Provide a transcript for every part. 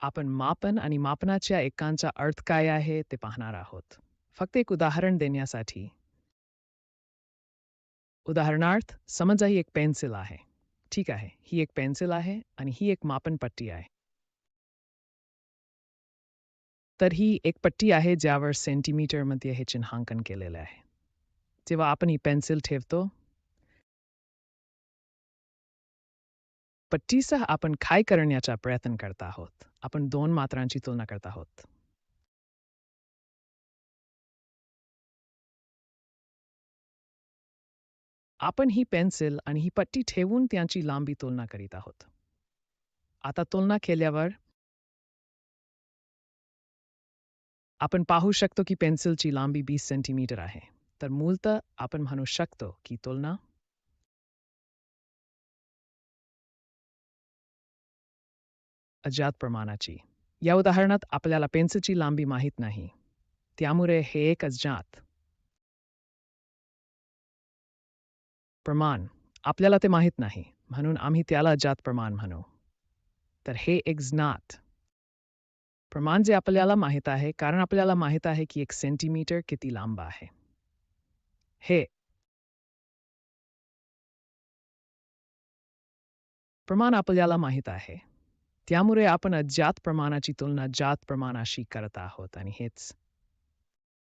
आपण मापन आणि मापनाच्या एकांचा अर्थ काय आहे ते पाहणार आहोत. फक्त एक उदाहरण देण्यासाठी. उदाहरणार्थ, समजा ही एक पेन्सिल आहे. ठीक आहे, ही एक पेन्सिल आहे आणि ही एक मापनपट्टी आहे. तर ही एक पट्टी आहे ज्यावर सेंटीमीटरमध्ये हे चिन्हांकन केलेले आहे. जेव्हा आपण ही पेन्सिल ठेवतो, पट्टीसह आपण काय करण्याचा प्रयत्न करत आहोत? आपण दोन मात्रांची तुलना करत आहोत. आपण ही पेन्सिल आणि ही पट्टी ठेवून त्यांची लांबी तुलना करीत आहोत. आता तुलना केल्यावर आपण पाहू शकतो की पेन्सिलची लांबी 20 सेंटीमीटर आहे. तर मूलतः आपण म्हणू शकतो की तुलना अज्ञात प्रमाणाची. या उदाहरणात आपल्याला पेन्सिलची लांबी माहीत नाही. त्यामुळे हे एक अज्ञात प्रमाण. आपल्याला ते माहीत नाही, म्हणून आम्ही त्याला अज्ञात प्रमाण म्हणू. तर हे एक ज्ञात प्रमाण जे आपल्याला माहीत आहे, कारण आपल्याला माहीत आहे की 1 सेंटीमीटर किती लांब आहे. हे प्रमाण आपल्याला माहीत आहे. त्यामुळे आपण अज्ञात प्रमाणाची तुलना ज्ञात प्रमाणाशी करत आहोत आणि हेच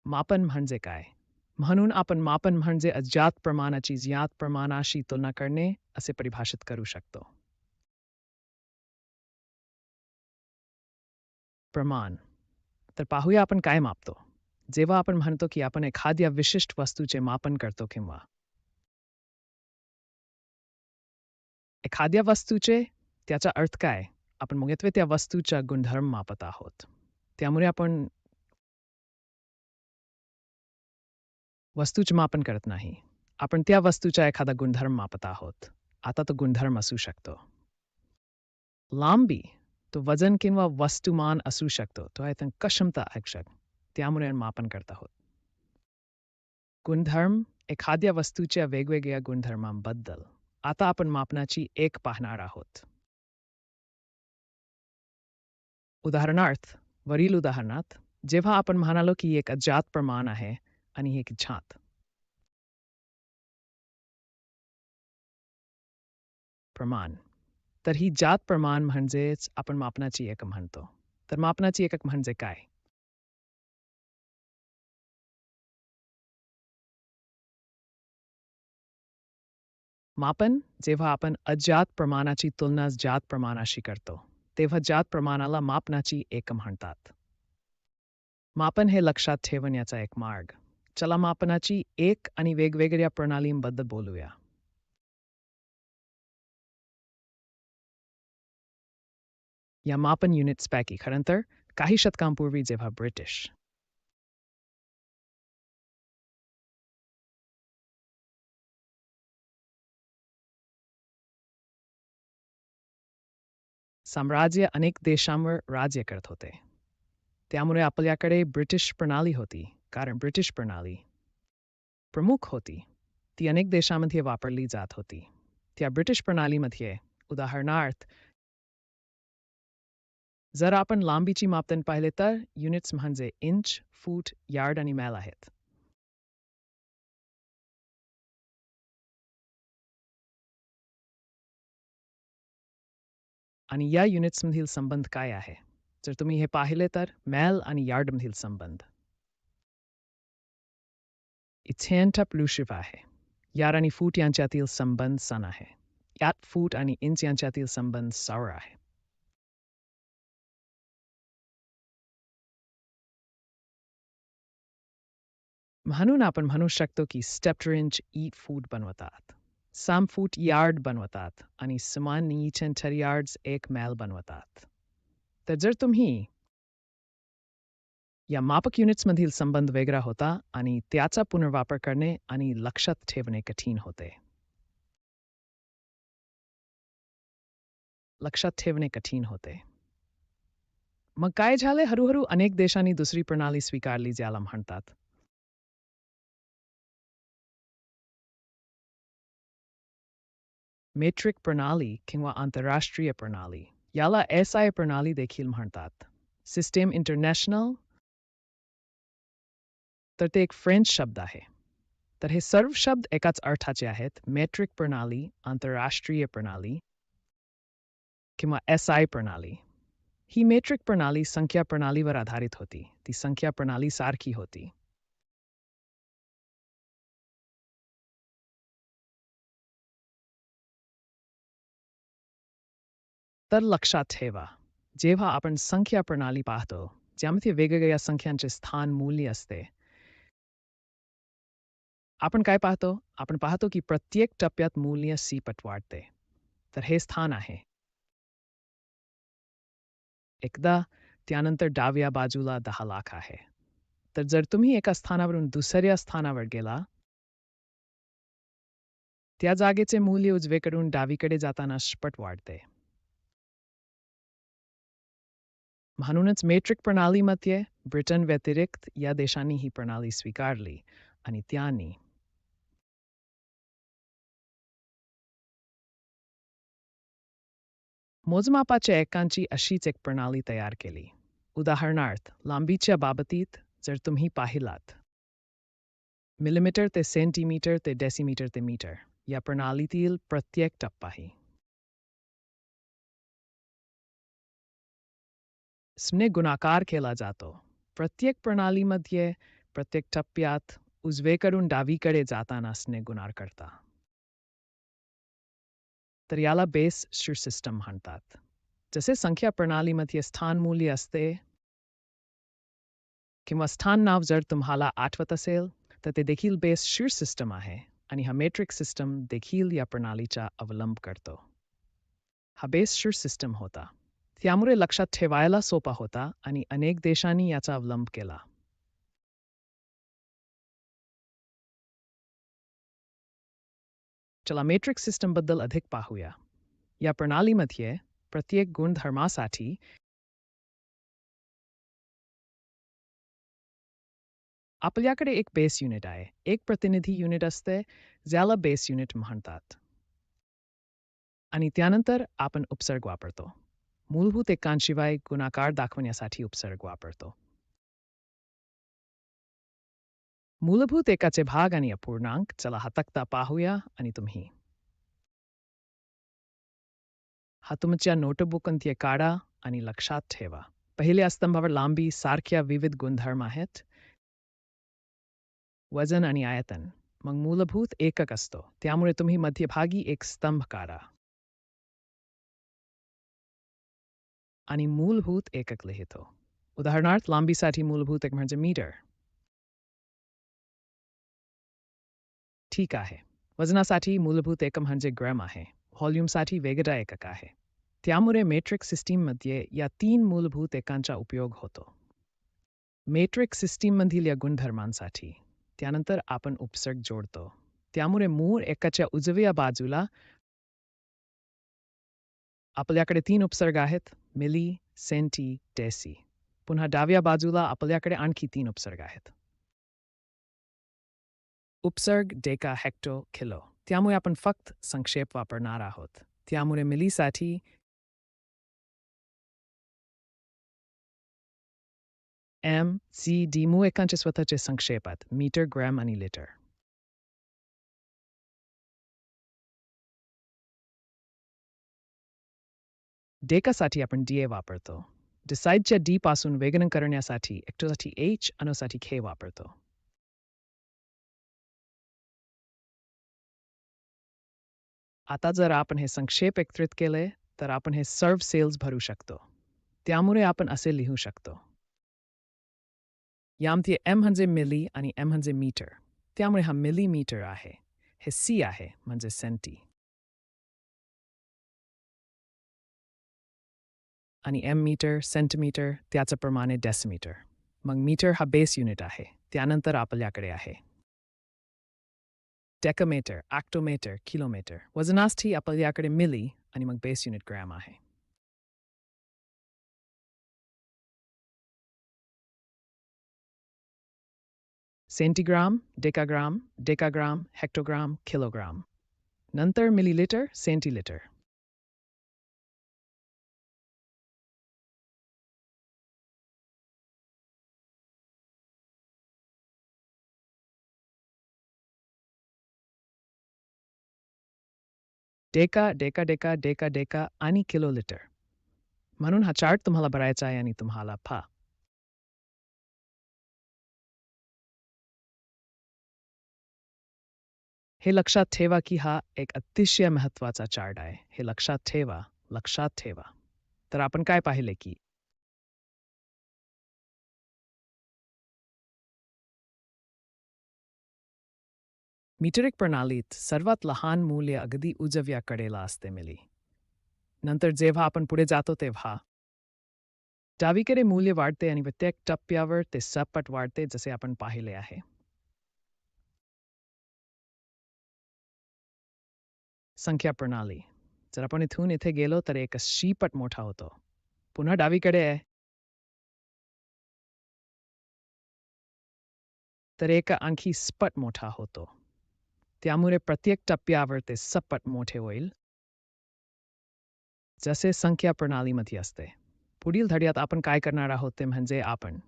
मापन म्हणजे काय? म्हणून आपण मापन म्हणजे अज्ञात प्रमाणाची ज्ञात प्रमाणाशी तुलना करणे असे परिभाषित करू शकतो. प्रमाण. तर पाहूया आपण काय मापतो. जेव्हा आपण म्हणतो की आपण एखाद्या विशिष्ट वस्तूचे मापन करतो किंवा एखाद्या वस्तूचे त्याचा अर्थ काय? आपण मुख्यत्वे त्या वस्तूचा गुणधर्म मापत आहोत. त्यामुळे आपण वस्तूचे मापन करत नाही. आपण त्या वस्तूचा एखादा गुणधर्म मापत आहोत. आता तो गुणधर्म असू शकतो. लांबी, तो वजन किंवा वस्तुमान असू शकतो. तो आहे क्षमता ऐक्षक. त्यामुळे आपण मापन करत आहोत. गुणधर्म, एखाद्या वस्तूच्या वेगवेगळ्या गुणधर्मांबद्दल. आता आपण मापनाची एक पाहणार आहोत. उदाहरणार्थ, वरील उदाहरणात, जेव्हा आपण म्हणालो की एक अज्ञात प्रमाण आहे आणि एक ज्ञात प्रमाण. तर ही ज्ञात प्रमाण म्हणजेच आपण मापनाची एकक म्हणतो. तर मापनाची एकक म्हणजे काय? मापन, जेव्हा आपण अज्ञात प्रमाणाची तुलना ज्ञात प्रमाणाशी करतो, तेव्हा ज्ञात प्रमाणाला मापनाची एकक म्हणतात. मापन हे लक्षात ठेवण्याचा एक मार्ग. चला मापनाची एक आणि वेगवेगळ्या प्रणालींबद्दल बोलूया. या मापन युनिट्सपैकी खरं तर काही शतकांपूर्वी जेव्हा ब्रिटिश साम्राज्य अनेक देशांवर राज्य करत होते. त्यामुळे आपल्याकडे ब्रिटिश प्रणाली होती, कारण ब्रिटिश प्रणाली प्रमुख होती. ती अनेक देशांमध्ये वापरली जात होती. त्या ब्रिटिश प्रणालीमध्ये, उदाहरणार्थ, जर आपण लांबीची मापदंड पाहिले तर युनिट्स म्हणजे इंच, फूट, यार्ड आणि मैल आहेत. आणि या युनिट्समधील संबंध काय आहे? जर तुम्ही हे पाहिले तर मैल आणि यार्डमधील संबंध इथेंटा प्लुशिव आहे. यार्ड आणि फूट यांच्यातील संबंध सण आहे. यात फूट आणि इंच यांच्यातील संबंध सौर आहे. म्हणून आपण म्हणू शकतो की स्टेप्टर इंच ईट फूट बनवतात. सम फूट यार्ड बनवतात आणि समान नीचेंटर यार्ड्स एक मैल बनवतात. तर जर तुम्ही या मापक युनिट्समधील संबंध वेगळा होता आणि त्याचा पुनर्वापर करणे आणि लक्षात ठेवणे कठीण होते. लक्षात ठेवणे कठीण होते. मग काय झाले? हळूहळू अनेक देशांनी दुसरी प्रणाली स्वीकारली ज्याला म्हणतात मेट्रिक प्रणाली किंवा आंतरराष्ट्रीय प्रणाली. याला SI प्रणाली देखील म्हणतात. सिस्टम इंटरनॅशनल, तर ते एक फ्रेंच शब्द आहे. तर हे सर्व शब्द एकाच अर्थाचे आहेत. मेट्रिक प्रणाली, आंतरराष्ट्रीय प्रणाली किंवा SI प्रणाली. ही मेट्रिक प्रणाली संख्या प्रणालीवर आधारित होती. ती संख्या प्रणाली सारखी होती. तर लक्षात ठेवा, जेव्हा आपण संख्या प्रणाली पाहतो, ज्यामध्ये वेगवेगळ्या संख्यांचे स्थान मूल्य असते, आपण काय पाहतो? आपण पाहतो की प्रत्येक टप्प्यात मूल्य पट वाढते. तर हे स्थान आहे. एकदा त्यानंतर डाव्या बाजूला 10 लाख आहे. तर जर तुम्ही एका स्थानावरून दुसऱ्या स्थानावर गेला, त्या जागेचे मूल्य उजवीकडून डावीकडे जाताना पट वाढते. म्हणूनच मेट्रिक प्रणालीमध्ये ब्रिटन व्यतिरिक्त या देशांनी ही प्रणाली स्वीकारली आणि त्यांनी मोजमापाच्या एकांची अशीच एक प्रणाली तयार केली. उदाहरणार्थ, लांबीच्या बाबतीत जर तुम्ही पाहिलात, मिलीमीटर ते सेंटीमीटर ते डेसिमीटर ते मीटर या प्रणालीतील प्रत्येक टप्पाही ने गुणाकार केला जातो. प्रत्येक प्रणालीमध्ये प्रत्येक टप्प्यात उजवीकडून डावीकडे जाताना ने गुणाकार करता. तर याला बेस शेअर सिस्टम म्हणतात. जसे संख्या प्रणालीमध्ये स्थान मूल्य असते किंवा स्थान नाव जर तुम्हाला आठवत असेल, तर ते देखील बेस शेअर सिस्टम आहे आणि हा मेट्रिक सिस्टम देखील या प्रणालीचा अवलंब करतो. हा बेस शेअर सिस्टम होता. त्यामुळे लक्षात ठेवायला सोपा होता आणि अनेक देशांनी याचा अवलंब केला. चला मेट्रिक सिस्टम बद्दल अधिक पाहूया. या प्रणालीमध्ये प्रत्येक गुणधर्मासाठी आपल्याकडे एक बेस युनिट आहे. एक प्रतिनिधी युनिट असते, ज्याला बेस युनिट म्हणतात. आणि त्यानंतर आपण उपसर्ग वापरतो. मूलभूत एकांशिवाय गुणाकार दाखवण्यासाठी उपसर्ग वापरतो. मूलभूत एकाचे भाग आणि अपूर्णांक, चला हा तक्ता पाहूया आणि तुम्ही हा तुमच्या नोटबुकमध्ये काढा आणि लक्षात ठेवा. पहिल्या स्तंभावर लांबी सारख्या विविध गुणधर्म आहेत. वजन आणि आयतन. मग मूलभूत एकक असतो. त्यामुळे तुम्ही मध्यभागी एक स्तंभ काढा आणि मूलभूत एकक लिहितो. उदाहरणार्थ, लांबीसाठी मूलभूत एकक म्हणजे मीटर. ठीक आहे. वजनासाठी मूलभूत एकक म्हणजे ग्रॅम आहे. व्हॉल्यूमसाठी वेगळा एकक आहे. त्यामुळे मेट्रिक सिस्टीममध्ये या 3 मूलभूत एकांचा उपयोग होतो. मेट्रिक सिस्टीममधील या गुणधर्मांसाठी त्यानंतर आपण उपसर्ग जोडतो. त्यामुळे मूळ एकाच्या उजव्या बाजूला आपल्याकडे 3 उपसर्ग आहेत: मिली, सेंटी, डेसी. पुन्हा डाव्या बाजूला आपल्याकडे आणखी 3 उपसर्ग आहेत: उपसर्ग, डेका, हेक्टो, किलो. त्यामुळे आपण फक्त संक्षेप वापरणार आहोत. त्यामुळे मिलीसाठी एम, सी, डी मूळ एकांचे स्वतःचे संक्षेपात मीटर, ग्रॅम आणि लिटर. डेकासाठी आपण DA वापरतो. डिसाइडच्या D पासून वेगळं करण्यासाठी हेक्टोसाठी H, अणूसाठी K वापरतो. आता जर आपण हे संक्षेप एकत्रित केले, तर आपण हे सर्व सेल्स भरू शकतो. त्यामुळे आपण असे लिहू शकतो. यामध्ये M म्हणजे मिली आणि M म्हणजे मीटर. त्यामुळे हा मिलीमीटर आहे. हे C आहे म्हणजे सेंटी. आणि M मीटर, सेंटीमीटर, त्याचं प्रमाणे डेसिमीटर. मग मीटर हा बेस युनिट आहे. त्यानंतर आपल्याकडे आहे डेकामीटर, ऑक्टोमीटर, किलोमीटर. वजनासाठी आपल्याकडे मिली आणि मग बेस युनिट ग्रॅम आहे. Centigram, decagram, hectogram, kilogram. नंतर millilitre, centilitre. Deca deca deca deca deca आणि किलोलिटर. म्हणून हा चार्ट तुम्हाला भरायचा आहे आणि तुम्हाला पहा. हे लक्षात ठेवा की हा एक अतिशय महत्त्वाचा चार्ट आहे. हे लक्षात ठेवा, लक्षात ठेवा. तर आपण काय पाहिले की मीट्रिक प्रणालीत सर्वात लहान मूल्य अगदी उजव्या कडेला असते मिली. नंतर जेव्हा आपण पुढे जातो तेव्हा डावीकडे मूल्य वाढते आणि प्रत्येक टप्प्यावर ते सपाट वाढते जसे आपण पाहिले आहे. संख्या प्रणाली. जर आपण इथून इथे गेलो तर एक शीपट मोठा होतो. पुन्हा डावीकडे आहे तर एक आणखी स्पट मोठा होतो. त्यामुळे प्रत्येक टप्प्यावर ते सपट मोठे होईल जसे संख्या प्रणालीमध्ये असते. पुढील धड्यात आपण काय करणार आहोत ते म्हणजे आपण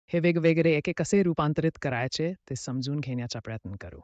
हे वेगवेगळे एके कसे रूपांतरित करायचे ते समजून घेण्याचा प्रयत्न करू.